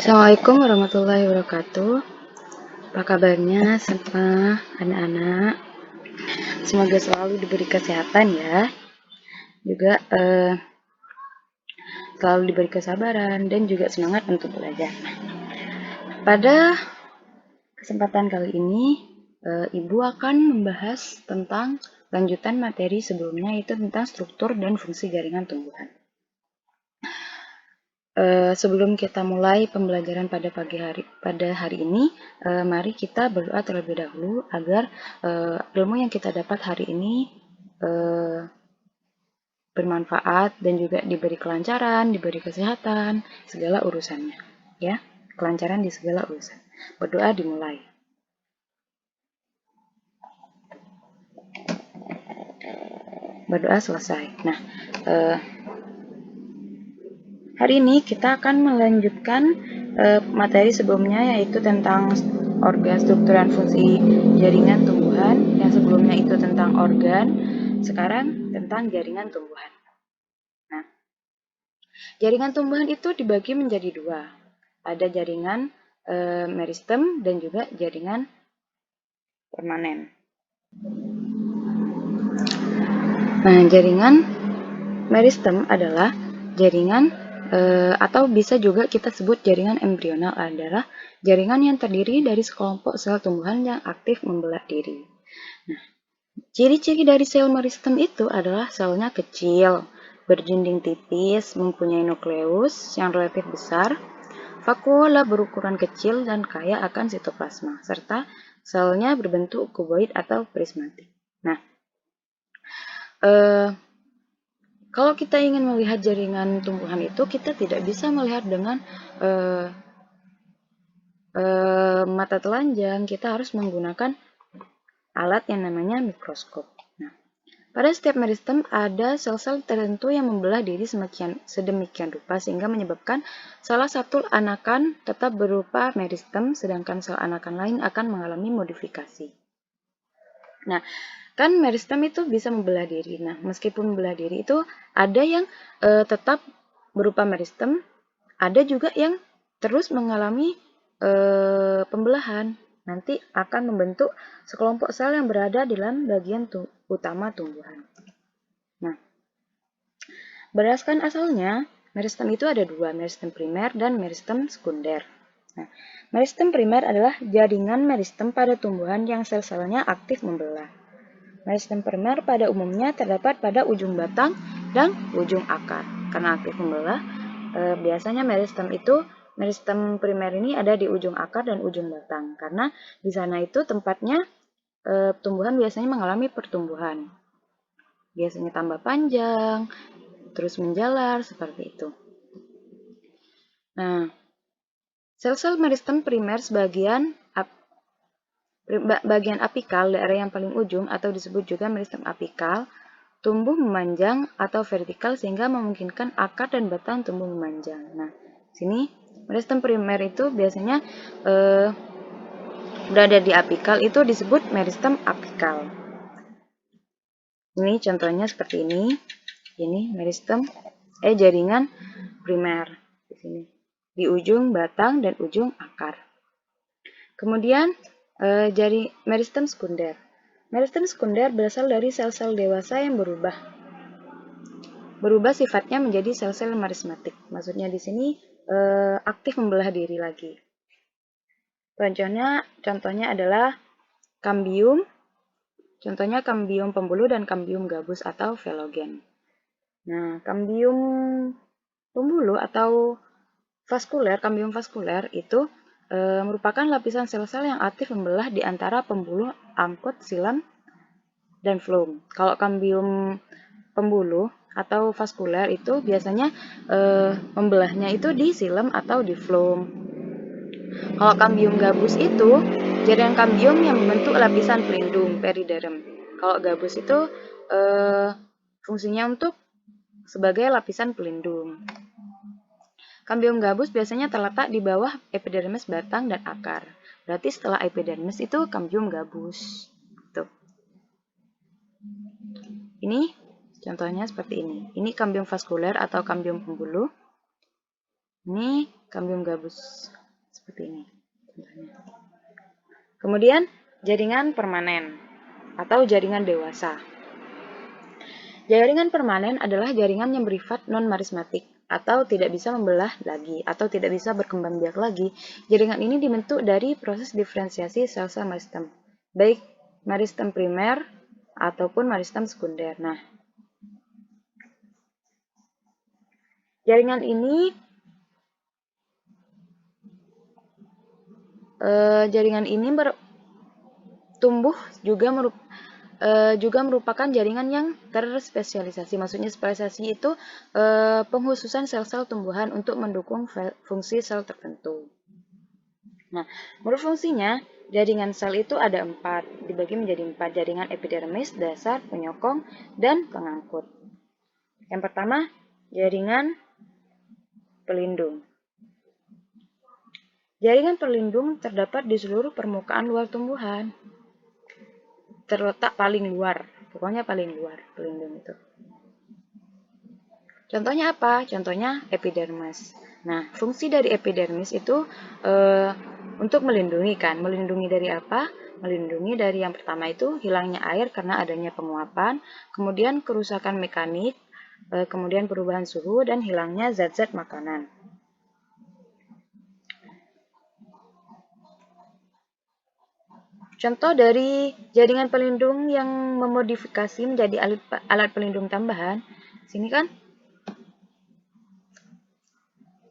Assalamualaikum warahmatullahi wabarakatuh. Apa kabarnya semua anak-anak? Semoga selalu diberi kesehatan ya. Juga selalu diberi kesabaran dan juga semangat untuk belajar. Pada kesempatan kali ini, Ibu akan membahas tentang lanjutan materi sebelumnya, yaitu tentang struktur dan fungsi jaringan tumbuhan. Sebelum kita mulai pembelajaran pada hari ini, mari kita berdoa terlebih dahulu agar ilmu yang kita dapat hari ini bermanfaat dan juga diberi kelancaran, diberi kesehatan, segala urusannya, ya, kelancaran di segala urusan. Berdoa dimulai. Berdoa selesai. Nah, hari ini kita akan melanjutkan materi sebelumnya, yaitu tentang organ, struktur, dan fungsi jaringan tumbuhan. Yang sebelumnya itu tentang organ, sekarang tentang jaringan tumbuhan. Nah, jaringan tumbuhan itu dibagi menjadi dua. Ada jaringan meristem dan juga jaringan permanen. Nah, jaringan meristem adalah jaringan atau bisa juga kita sebut jaringan embrional, adalah jaringan yang terdiri dari sekelompok sel tumbuhan yang aktif membelah diri. Nah, ciri-ciri dari sel meristem itu adalah selnya kecil, berdinding tipis, mempunyai nukleus yang relatif besar, vakuola berukuran kecil dan kaya akan sitoplasma, serta selnya berbentuk kuboid atau prismatik. Nah, kalau kita ingin melihat jaringan tumbuhan itu, kita tidak bisa melihat dengan mata telanjang. Kita harus menggunakan alat yang namanya mikroskop. Nah, pada setiap meristem ada sel-sel tertentu yang membelah diri sedemikian rupa sehingga menyebabkan salah satu anakan tetap berupa meristem, sedangkan sel anakan lain akan mengalami modifikasi. Nah, kan meristem itu bisa membelah diri. Nah, meskipun membelah diri itu ada yang tetap berupa meristem, ada juga yang terus mengalami pembelahan. Nanti akan membentuk sekelompok sel yang berada di dalam bagian utama tumbuhan. Nah, berdasarkan asalnya, meristem itu ada dua, meristem primer dan meristem sekunder. Nah, meristem primer adalah jaringan meristem pada tumbuhan yang sel-selnya aktif membelah. Meristem primer pada umumnya terdapat pada ujung batang dan ujung akar. Karena aktif membelah, biasanya meristem primer ini ada di ujung akar dan ujung batang. Karena di sana itu tempatnya tumbuhan biasanya mengalami pertumbuhan. Biasanya tambah panjang, terus menjalar, seperti itu. Nah, sel-sel meristem primer bagian apikal, daerah yang paling ujung atau disebut juga meristem apikal, tumbuh memanjang atau vertikal sehingga memungkinkan akar dan batang tumbuh memanjang. Nah, sini meristem primer itu biasanya berada di apikal, itu disebut meristem apikal. Ini contohnya seperti ini. Ini meristem jaringan primer di sini, di ujung batang dan ujung akar. Kemudian meristem sekunder. Meristem sekunder berasal dari sel-sel dewasa yang berubah sifatnya menjadi sel-sel merismatik. Maksudnya di sini aktif membelah diri lagi. Contohnya adalah kambium. Contohnya kambium pembuluh dan kambium gabus atau velogen. Nah, kambium pembuluh atau kambium vaskuler itu merupakan lapisan sel-sel yang aktif membelah di antara pembuluh, angkut, silam, dan floem. Kalau kambium pembuluh atau vaskuler itu biasanya membelahnya itu di silam atau di floem. Kalau kambium gabus itu jaringan kambium yang membentuk lapisan pelindung periderm. Kalau gabus itu fungsinya untuk sebagai lapisan pelindung. Kambium gabus biasanya terletak di bawah epidermis batang dan akar. Berarti setelah epidermis itu kambium gabus. Tuh. Ini contohnya seperti ini. Ini kambium vaskuler atau kambium pembuluh. Ini Cambium gabus seperti ini. Kemudian jaringan permanen atau jaringan dewasa. Jaringan permanen adalah jaringan yang bersifat non-merismatik atau tidak bisa membelah lagi atau tidak bisa berkembang biak lagi. Jaringan ini dibentuk dari proses diferensiasi sel-sel meristem, baik meristem primer ataupun meristem sekunder. Nah, jaringan ini tumbuh juga merupakan jaringan yang terspesialisasi. Maksudnya spesialisasi itu penghususan sel-sel tumbuhan untuk mendukung fungsi sel tertentu. Nah, menurut fungsinya, jaringan sel itu ada 4, dibagi menjadi 4, jaringan epidermis, dasar, penyokong, dan pengangkut. Yang pertama, jaringan pelindung. Jaringan pelindung terdapat di seluruh permukaan luar tumbuhan. Terletak paling luar, pokoknya paling luar pelindung itu. Contohnya apa? Contohnya epidermis. Nah, fungsi dari epidermis itu untuk melindungi kan. Melindungi dari apa? Melindungi dari yang pertama itu hilangnya air karena adanya penguapan, kemudian kerusakan mekanik, kemudian perubahan suhu, dan hilangnya zat-zat makanan. Contoh dari jaringan pelindung yang memodifikasi menjadi alat pelindung tambahan, sini kan?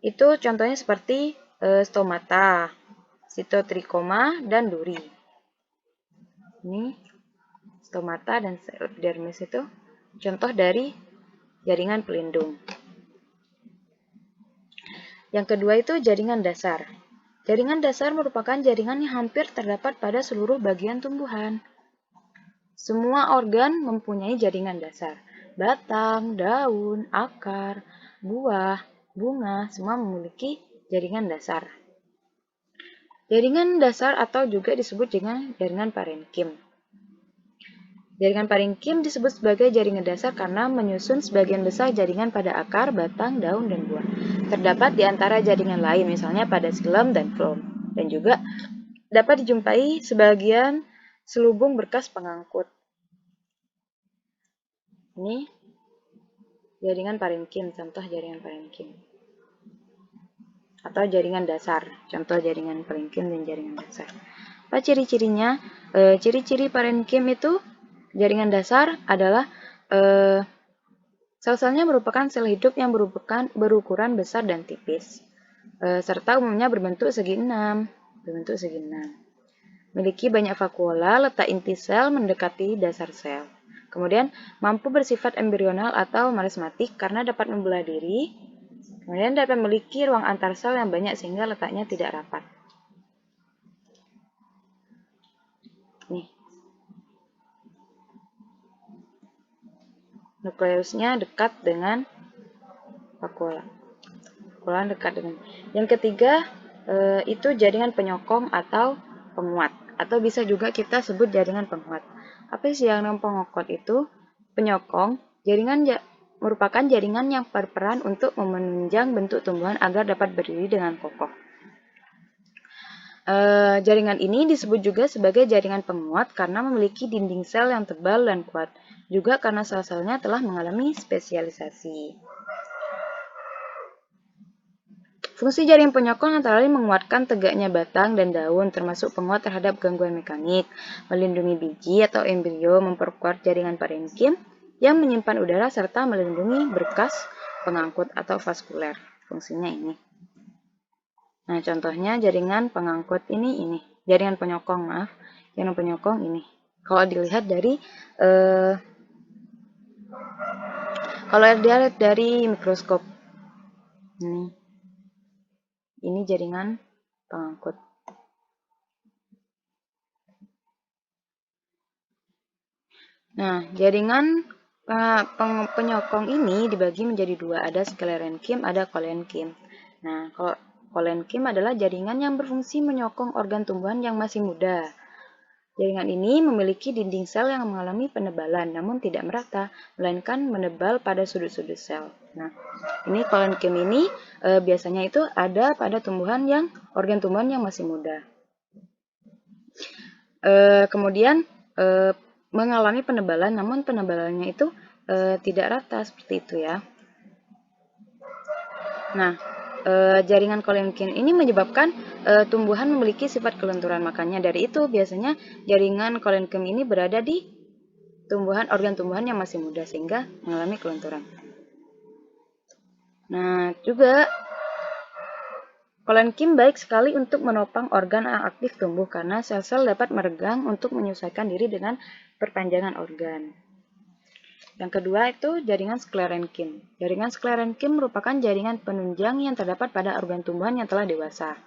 Itu contohnya seperti stomata, sitotrichoma, dan duri. Ini stomata dan epidermis itu contoh dari jaringan pelindung. Yang kedua itu jaringan dasar. Jaringan dasar merupakan jaringan yang hampir terdapat pada seluruh bagian tumbuhan. Semua organ mempunyai jaringan dasar. Batang, daun, akar, buah, bunga, semua memiliki jaringan dasar. Jaringan dasar atau juga disebut dengan jaringan parenkim. Jaringan parenkim disebut sebagai jaringan dasar karena menyusun sebagian besar jaringan pada akar, batang, daun, dan buah. Terdapat di antara jaringan lain, misalnya pada xilem dan phloem. Dan juga dapat dijumpai sebagian selubung berkas pengangkut. Ini jaringan parenkim, contoh jaringan parenkim. Atau jaringan dasar, contoh jaringan parenkim dan jaringan dasar. Apa ciri-cirinya? Ciri-ciri parenkim itu jaringan dasar adalah sel-selnya merupakan sel hidup yang berukuran besar dan tipis, serta umumnya berbentuk segi enam. Memiliki banyak vakuola, letak inti sel mendekati dasar sel. Kemudian mampu bersifat embrional atau merismatik karena dapat membelah diri. Kemudian dapat memiliki ruang antar sel yang banyak sehingga letaknya tidak rapat. Nih. Nukleusnya dekat dengan vakuola. Vakuola dekat dengan. Yang ketiga itu jaringan penyokong atau penguat, atau bisa juga kita sebut jaringan penguat. Apa sih yang pengokot itu? Penyokong, jaringan merupakan jaringan yang berperan untuk menunjang bentuk tumbuhan agar dapat berdiri dengan kokoh. Jaringan ini disebut juga sebagai jaringan penguat karena memiliki dinding sel yang tebal dan kuat, juga karena sel-selnya telah mengalami spesialisasi. Fungsi jaringan penyokong antara lain menguatkan tegaknya batang dan daun, termasuk penguat terhadap gangguan mekanik, melindungi biji atau embrio, memperkuat jaringan parenkim yang menyimpan udara, serta melindungi berkas pengangkut atau vaskuler. Fungsinya ini. Nah, contohnya jaringan pengangkut ini. Jaringan penyokong, maaf. Jaringan penyokong ini. Kalau dilihat dari mikroskop. Ini jaringan pengangkut. Nah, jaringan penyokong ini dibagi menjadi dua. Ada sklerenkim, ada kolenkim. Nah, kolenkim adalah jaringan yang berfungsi menyokong organ tumbuhan yang masih muda. Jaringan ini memiliki dinding sel yang mengalami penebalan, namun tidak merata, melainkan menebal pada sudut-sudut sel. Nah, ini kolenkim ini biasanya itu ada pada organ tumbuhan yang masih muda. Kemudian mengalami penebalan, namun penebalannya itu tidak rata seperti itu ya. Nah, jaringan kolenkin ini menyebabkan tumbuhan memiliki sifat kelenturan. Makanya dari itu biasanya jaringan kolenkin ini berada di organ tumbuhan yang masih muda sehingga mengalami kelenturan. Nah, juga kolenkin baik sekali untuk menopang organ yang aktif tumbuh karena sel-sel dapat meregang untuk menyesuaikan diri dengan perpanjangan organ. Yang kedua itu jaringan sklerenkim. Jaringan sklerenkim merupakan jaringan penunjang yang terdapat pada organ tumbuhan yang telah dewasa.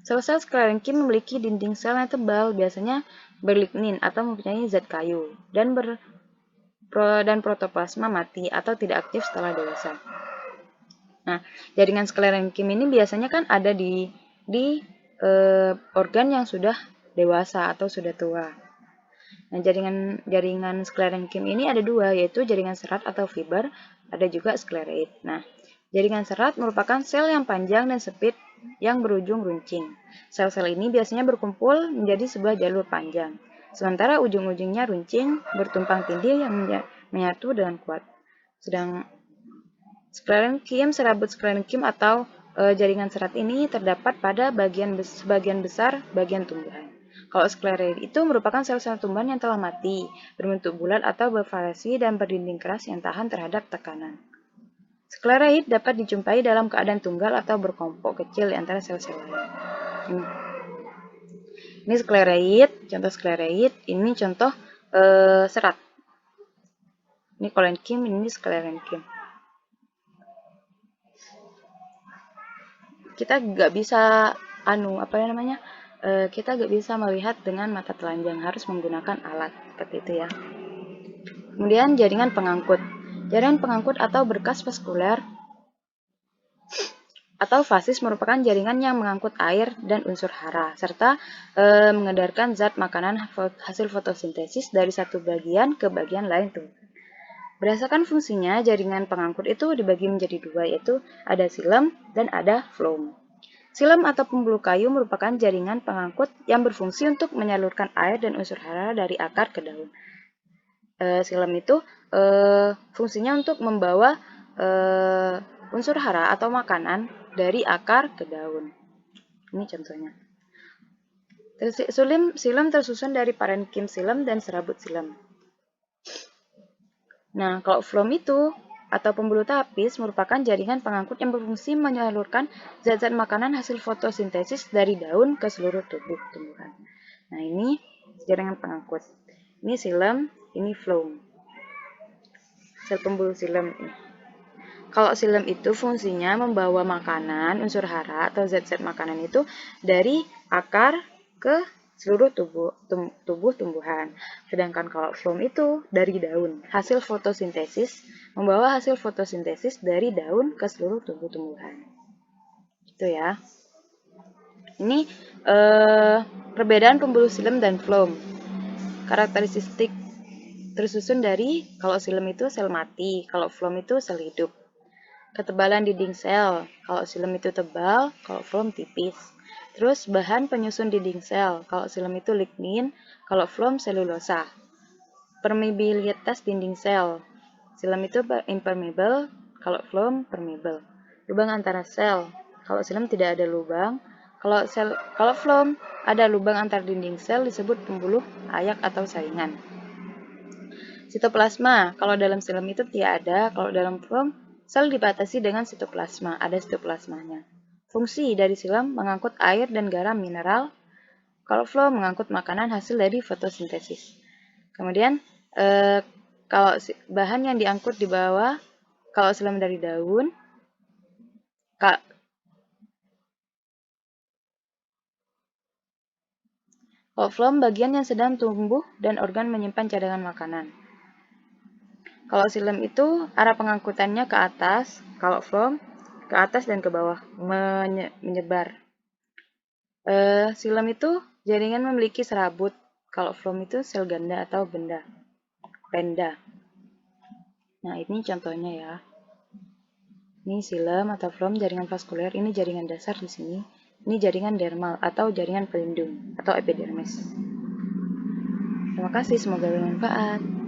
Sel-sel sklerenkim memiliki dinding sel yang tebal, biasanya berlignin atau mempunyai zat kayu, dan protoplasma mati atau tidak aktif setelah dewasa. Nah, jaringan sklerenkim ini biasanya kan ada di organ yang sudah dewasa atau sudah tua. Nah, jaringan sklerenkim ini ada dua, yaitu jaringan serat atau fiber, ada juga skleroid. Nah, jaringan serat merupakan sel yang panjang dan sempit yang berujung runcing. Sel-sel ini biasanya berkumpul menjadi sebuah jalur panjang, sementara ujung-ujungnya runcing, bertumpang tindih yang menyatu dengan kuat. Sedang serabut sklerenkim atau jaringan serat ini terdapat pada sebagian besar bagian tumbuhan. Kalau skleroid itu merupakan sel-sel tumbuhan yang telah mati, berbentuk bulat atau bervariasi dan berdinding keras yang tahan terhadap tekanan. Skleroid dapat dijumpai dalam keadaan tunggal atau berkelompok kecil di antara sel-sel lain. Ini skleroid, contoh skleroid, ini contoh serat. Ini kolenkim, ini sklerenkim. Kita nggak bisa kita nggak bisa melihat dengan mata telanjang, harus menggunakan alat seperti itu ya. Kemudian jaringan pengangkut. Jaringan pengangkut atau berkas vaskuler atau fasis merupakan jaringan yang mengangkut air dan unsur hara, serta mengedarkan zat makanan hasil fotosintesis dari satu bagian ke bagian lain tuh. Berdasarkan fungsinya, jaringan pengangkut itu dibagi menjadi dua, yaitu ada silem dan ada phloem. Silem atau pembuluh kayu merupakan jaringan pengangkut yang berfungsi untuk menyalurkan air dan unsur hara dari akar ke daun. Silem itu fungsinya untuk membawa unsur hara atau makanan dari akar ke daun. Ini contohnya. Silem tersusun dari parenkim silem dan serabut silem. Nah, kalau phloem itu atau pembuluh tapis merupakan jaringan pengangkut yang berfungsi menyalurkan zat-zat makanan hasil fotosintesis dari daun ke seluruh tubuh tumbuhan. Nah, ini jaringan pengangkut. Ini silem, ini phloem. Sel pembuluh silem ini. Kalau silem itu fungsinya membawa makanan, unsur hara atau zat-zat makanan itu dari akar ke seluruh tubuh tumbuhan. Sedangkan kalau phloem itu dari daun, hasil fotosintesis, membawa hasil fotosintesis dari daun ke seluruh tubuh tumbuhan. Itu ya. Ini perbedaan pembuluh silem dan phloem. Karakteristik tersusun dari, kalau silem itu sel mati, kalau phloem itu sel hidup. Ketebalan dinding sel, kalau silem itu tebal, kalau phloem tipis. Terus bahan penyusun dinding sel, kalau silem itu lignin, kalau phloem selulosa. Permeabilitas dinding sel, silem itu impermeable, kalau phloem permeable. Lubang antara sel, kalau silem tidak ada lubang, kalau phloem ada lubang antar dinding sel disebut pembuluh ayak atau saringan. Sitoplasma, kalau dalam silem itu tidak ada, kalau dalam phloem sel dibatasi dengan sitoplasma, ada sitoplasmanya. Fungsi dari silem mengangkut air dan garam mineral, kalau phloem mengangkut makanan hasil dari fotosintesis. Kemudian, kalau bahan yang diangkut di bawah, kalau silem dari daun, kalau phloem bagian yang sedang tumbuh dan organ menyimpan cadangan makanan. Kalau silem itu arah pengangkutannya ke atas, kalau phloem ke atas dan ke bawah, menyebar. Silem itu jaringan memiliki serabut, Kalau from itu sel ganda atau benda. Nah, ini contohnya ya. Ini xilem atau from jaringan vaskuler, ini jaringan dasar di sini. Ini jaringan dermal atau jaringan pelindung atau epidermis. Terima kasih, semoga bermanfaat.